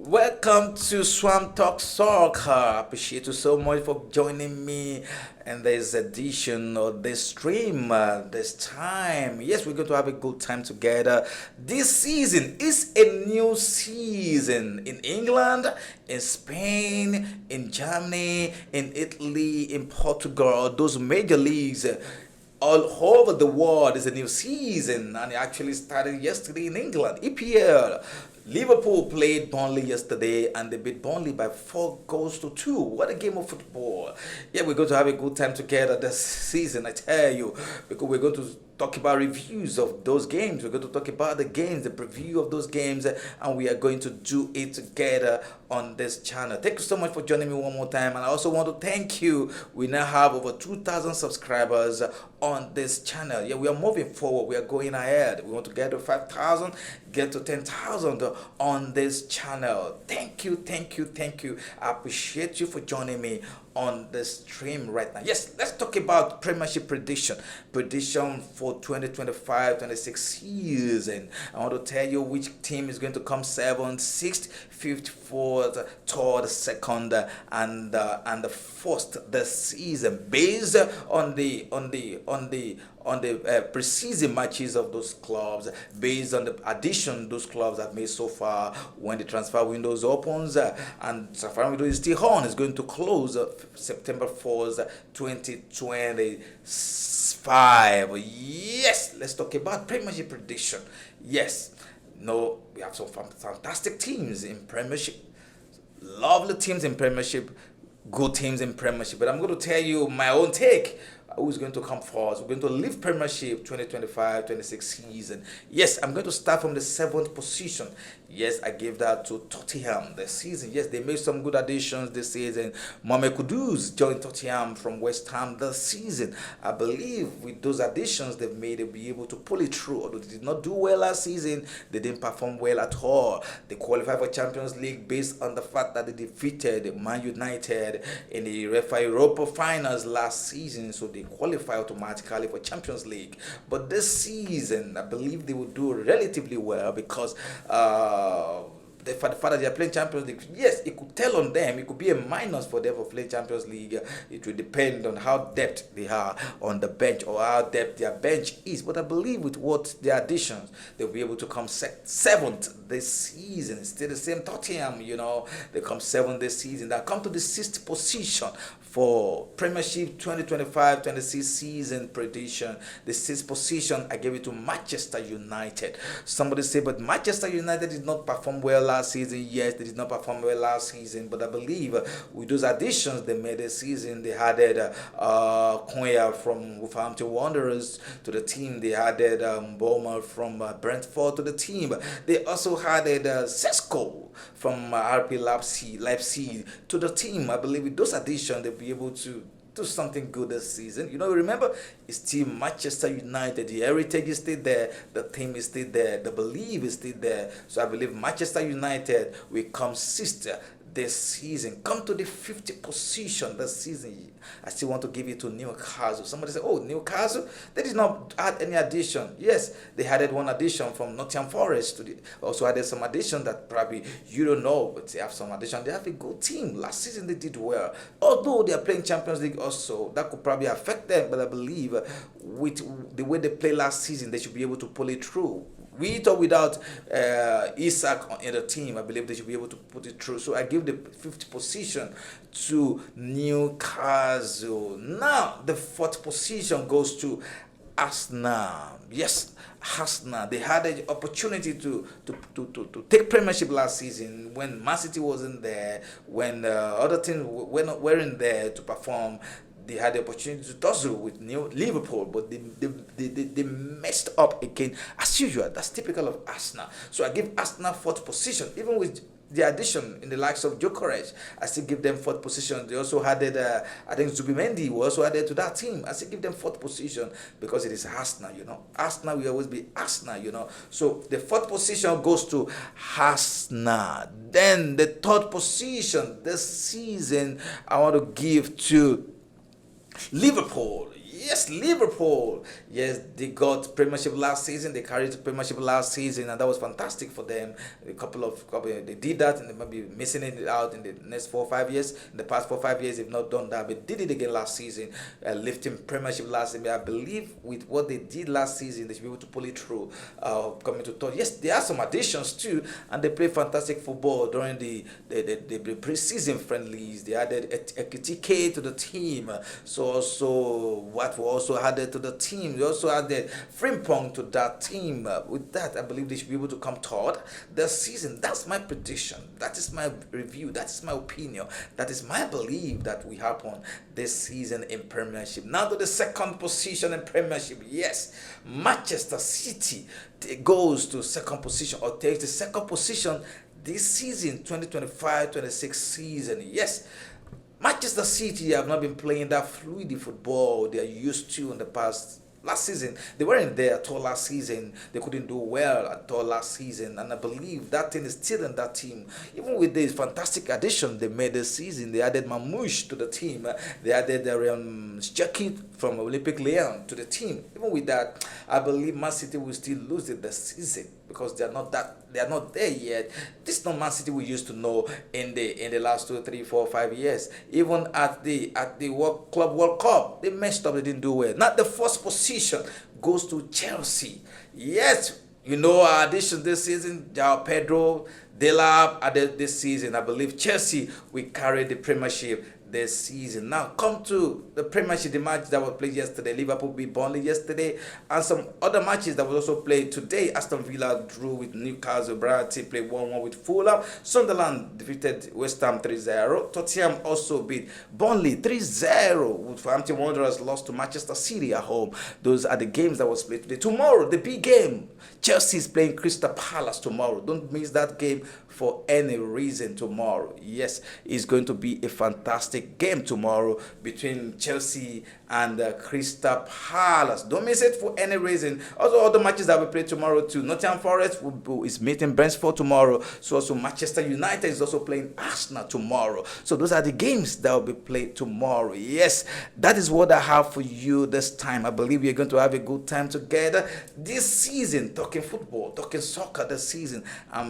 Welcome to Swam Talk Soccer. I appreciate you so much for joining me in this edition of this stream this time. Yes, we're going to have a good time together. This season is a new season in England, in Spain, in Germany, in Italy, in Portugal, those major leagues. All over the world is a new season, and it actually started yesterday in England. EPL. Liverpool played Burnley yesterday, and they beat Burnley by 4 goals to 2. What a game of football! Yeah, we're going to have a good time together this season, I tell you, because we're going to talk about reviews of those games. We're going to talk about the games, the preview of those games, and we are going to do it together on this channel. Thank you so much for joining me one more time, and I also want to thank you. We now have over 2,000 subscribers on this channel. Yeah, we are moving forward. We are going ahead. We want to get to 5,000, get to 10,000 on this channel. Thank you, thank you, thank you. I appreciate you for joining me on the stream right now. Yes, let's talk about Premiership prediction for 2025-26 season. I want to tell you which team is going to come 7th, 6th, 5th, 4th, 3rd, 2nd, and the 1st this season, based on the preseason matches of those clubs, based on the addition those clubs have made so far. When the transfer windows opens, and transfer window is still on, it's going to close September 4th, 2025. Yes, let's talk about Premiership prediction. Yes, no, we have some fantastic teams in Premiership, lovely teams in Premiership, good teams in Premiership. But I'm going to tell you my own take. Who's going to come first? We're going to leave Premiership 2025-26 season. Yes, I'm going to start from the 7th position. Yes, I gave that to Tottenham this season. Yes, they made some good additions this season. Mohamed Kudus joined Tottenham from West Ham this season. I believe with those additions they've made, they'll be able to pull it through. Although they did not do well last season, they didn't perform well at all. They qualified for Champions League based on the fact that they defeated Man United in the UEFA Europa finals last season. So they qualify automatically for Champions League. But this season, I believe they will do relatively well because for the fact that they are playing Champions League, yes, it could tell on them. It could be a minus for them for playing Champions League. It will depend on how depth they are on the bench or how depth their bench is. But I believe with what their additions, they'll be able to come 7th this season. It's still the same Tottenham, they come 7th this season. They come to the 6th position for Premiership 2025-26 season prediction. The 6th position, I gave it to Manchester United. Somebody say, but Manchester United did not perform well last season. Yes, they did not perform well last season, but I believe with those additions they made this season, they added Konya from Wolverhampton Wanderers to the team. They added Bowman from Brentford to the team. They also added Sesko from RP Leipzig to the team. I believe with those additions they'll be able to do something good this season. Remember, it's still Manchester United. The heritage is still there. The team is still there. The belief is still there. So I believe Manchester United will come 6th this season. Come to the 50th position this season. I still want to give it to Newcastle. Somebody say, oh, Newcastle, they did not add any addition. Yes, they added one addition from Nottingham Forest. Also added some addition that probably you don't know, but they have some addition. They have a good team. Last season they did well. Although they are playing Champions League also, that could probably affect them, but I believe with the way they played last season, they should be able to pull it through. With or without Isak in the team, I believe they should be able to put it through. So I give the 50th position to Newcastle. Now the 4th position goes to Arsenal. Yes, Arsenal. They had an opportunity to take Premiership last season when Man City wasn't there, when other teams weren't there to perform. They had the opportunity to tussle with Liverpool, but they messed up again as usual. That's typical of Arsenal. So I give Arsenal 4th position, even with the addition in the likes of Gyökeres. I still give them 4th position. They also added, I think Zubimendi was also added to that team. I still give them 4th position because it is Arsenal. Arsenal will always be Arsenal. So the 4th position goes to Arsenal. Then the 3rd position this season I want to give to Liverpool. Yes, Liverpool. Yes, they got Premiership last season. They carried the Premiership last season, and that was fantastic for them. They did that, and they might be missing it out in the next 4 or 5 years. In the past 4 or 5 years, they've not done that, but did it again last season, lifting Premiership last season. I believe with what they did last season, they should be able to pull it through. Coming to third, yes, there are some additions too, and they play fantastic football during the pre-season friendlies. They added Ekitike to the team, so also what we also added to the team. We also added Frimpong to that team. With that, I believe they should be able to come third this season. That's my prediction. That is my review. That is my opinion. That is my belief that will happen this season in Premiership. Now to the second position in Premiership. Yes, Manchester City goes to second position or takes the second position this season, 2025-26 season. Yes, Manchester City have not been playing that fluid football they are used to in the past. Last season, they weren't there at all last season. They couldn't do well at all last season. And I believe that thing is still in that team. Even with this fantastic addition they made this season, they added Mamouche to the team. They added Szczeki from Olympic Lyon to the team. Even with that, I believe Man City will still lose it this season because they are not there yet. This is not Man City we used to know in the last 2, 3, 4, 5 years. Even at the World Cup, they messed up. They didn't do well. Not the first position goes to Chelsea. Yes, you know our addition this season, João Pedro, Delap added this season. I believe Chelsea will carry the Premiership this season. Now come to the Premiership, the match that was played yesterday. Liverpool beat Burnley yesterday, and some other matches that was also played today. Aston Villa drew with Newcastle. Brighton played 1-1 with Fulham. Sunderland defeated West Ham 3-0. Tottenham also beat Burnley 3-0. Wolverhampton Wanderers lost to Manchester City at home. Those are the games that was played today. Tomorrow, the big game. Chelsea is playing Crystal Palace tomorrow. Don't miss that game for any reason tomorrow. Yes, it's going to be a fantastic game tomorrow between Chelsea and Crystal Palace. Don't miss it for any reason. Also, other matches that we play tomorrow too. Nottingham Forest is meeting Brentford tomorrow. So also Manchester United is also playing Arsenal tomorrow. So those are the games that will be played tomorrow. Yes, that is what I have for you this time. I believe you're going to have a good time together this season, talking football, talking soccer this season.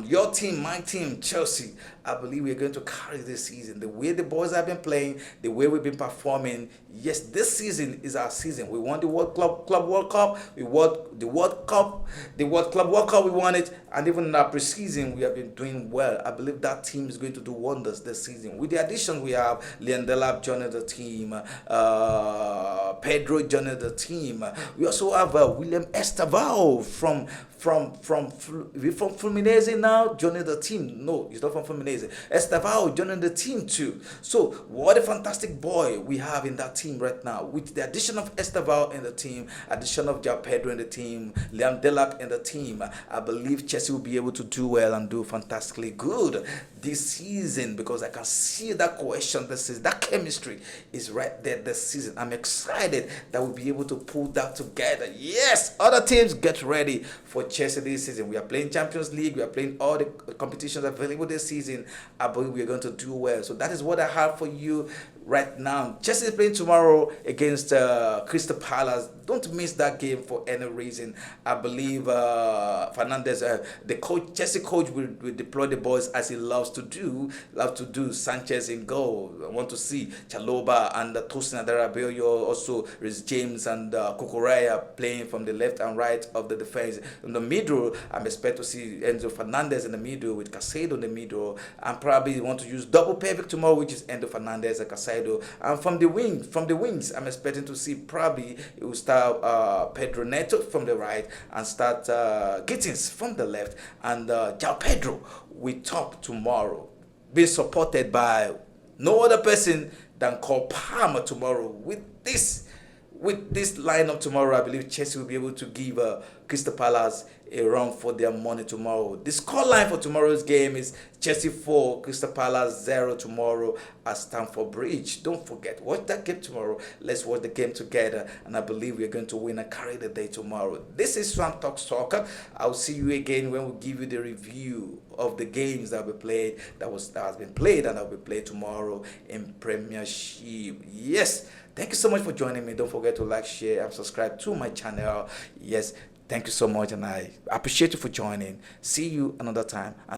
Your team, my team, Chelsea. I believe we're going to carry this season. The way the boys have been playing, the way we've been performing. Yes, this season is our season. We won the Club World Cup. We won the World Cup, the World Club World Cup. We won it, and even in our preseason, we have been doing well. I believe that team is going to do wonders this season. With the addition, we have Leon Delap joining the team, Pedro joining the team. We also have William Estevao from Fluminense now joining the team. No, he's not from Fluminense. Estevao joining the team too. So what a fantastic boy we have in that team right now. With the addition of Estevao in the team, addition of João Pedro in the team, Liam Delap in the team, I believe Chelsea will be able to do well and do fantastically good this season, because I can see that cohesion this season, that chemistry is right there this season. I'm excited that we'll be able to pull that together. Yes, other teams, get ready for Chelsea this season. We are playing Champions League. We are playing all the competitions available this season. I believe we are going to do well. So that is what I have for you right now. Chelsea is playing tomorrow against Crystal Palace. Don't miss that game for any reason. I believe Fernandez, the coach, Chelsea coach, will deploy the boys as he loves to do. Sanchez in goal. I want to see Chaloba and Tosin Adarabioyo, also Rhys James and Kukuraya playing from the left and right of the defense. In the middle, I'm expect to see Enzo Fernandez in the middle with Casado in the middle, and probably want to use double pivot tomorrow, which is Enzo Fernandez and Casado. And from the wings, I'm expecting to see probably it will start Pedro Neto from the right and start Gittins from the left, and João Pedro will top tomorrow, being supported by no other person than Cole Palmer tomorrow. With this lineup tomorrow, I believe Chelsea will be able to give Crystal Palace a run for their money tomorrow. The scoreline for tomorrow's game is Chelsea 4, Crystal Palace 0 tomorrow at Stamford Bridge. Don't forget, watch that game tomorrow. Let's watch the game together, and I believe we're going to win and carry the day tomorrow. This is Swoam Talk Soccer. I'll see you again when we give you the review of the games that we played, that has been played and that will be played tomorrow in Premiership. Yes, thank you so much for joining me. Don't forget to like, share, and subscribe to my channel. Yes, thank you so much, and I appreciate you for joining. See you another time.